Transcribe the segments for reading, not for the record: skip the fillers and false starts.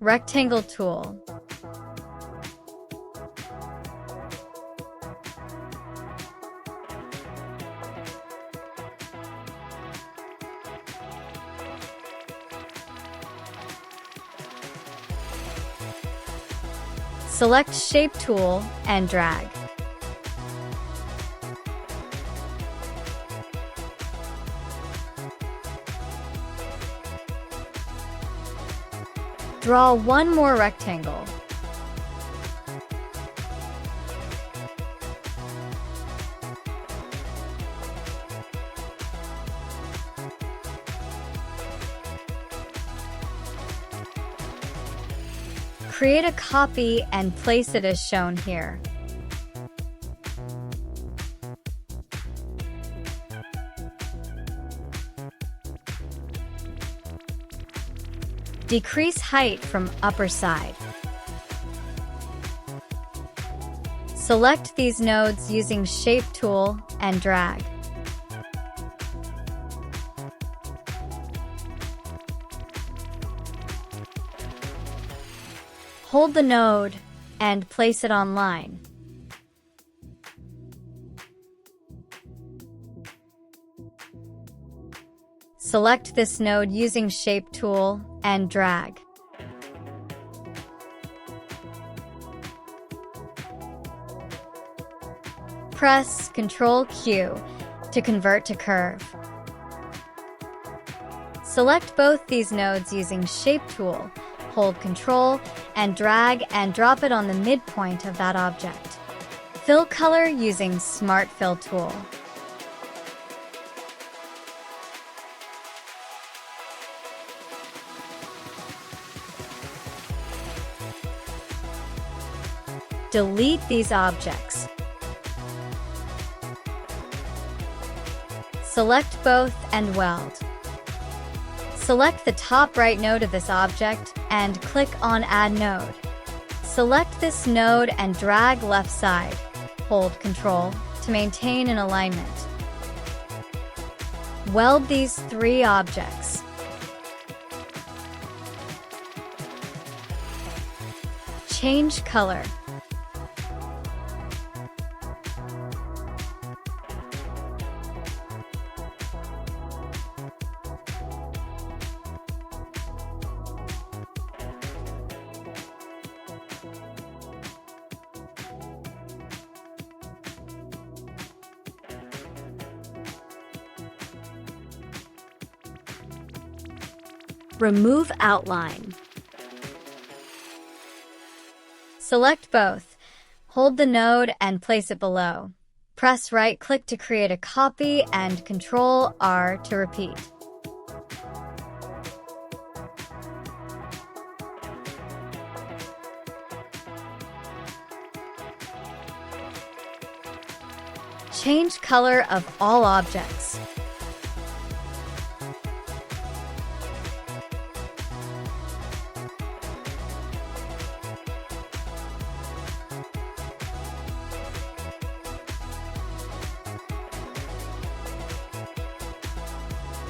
Rectangle tool. Select Shape tool and drag. Draw one more rectangle. Create a copy and place it as shown here. Decrease height from upper side. Select these nodes using Shape tool and drag. Hold the node and place it on line. Select this node using Shape tool and drag. Press Ctrl-Q to convert to curve. Select both these nodes using Shape tool, hold Ctrl and drag and drop it on the midpoint of that object. Fill color using Smart Fill tool. Delete these objects. Select both and weld. Select the top right node of this object and click on Add Node. Select this node and drag left side. Hold Ctrl to maintain an alignment. Weld these three objects. Change color. Remove outline. Select both. Hold the node and place it below. Press right-click to create a copy and Ctrl-R to repeat. Change color of all objects.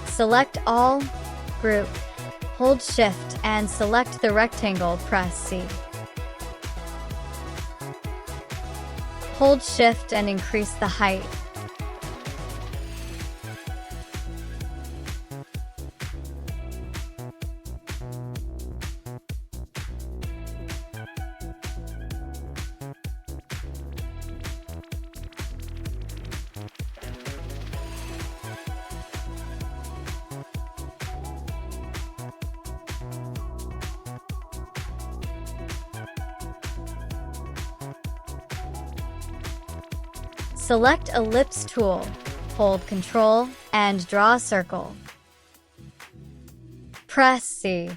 Select all, group, hold Shift and select the rectangle, press C. Hold Shift and increase the height. Select Ellipse tool, hold Ctrl and draw a circle. Press C.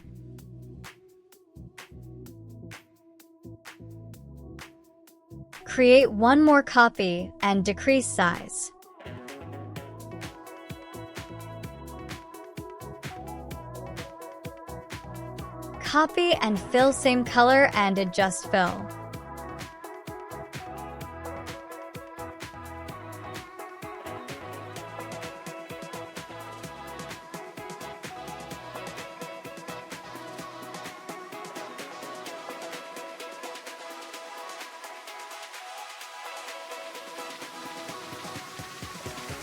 Create one more copy and decrease size. Copy and fill same color and adjust fill.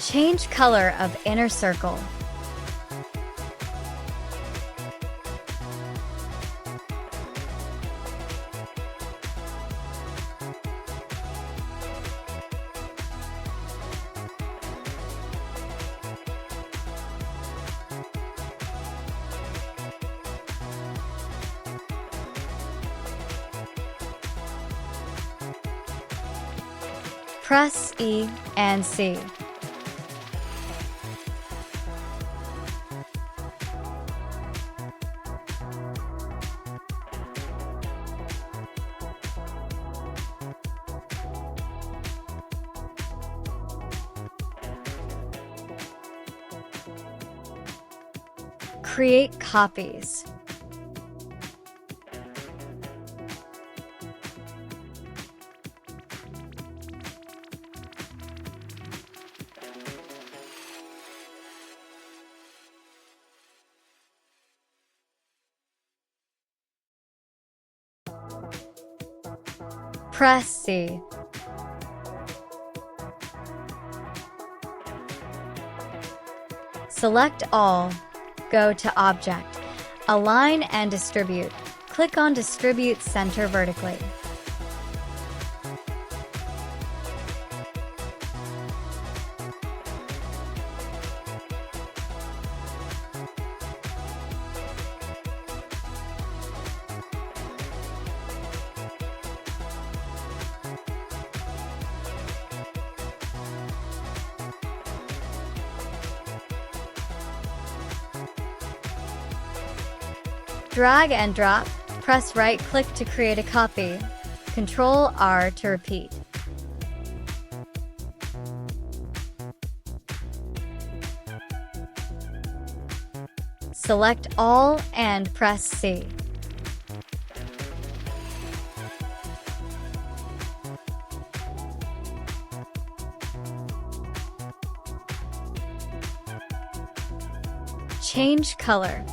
Change color of inner circle. Press E and C. Create copies. Press C. Select all. Go to Object, Align and Distribute. Click on Distribute Center vertically. Drag and drop. Press right-click to create a copy. Ctrl-R to repeat. Select all and press C. Change color.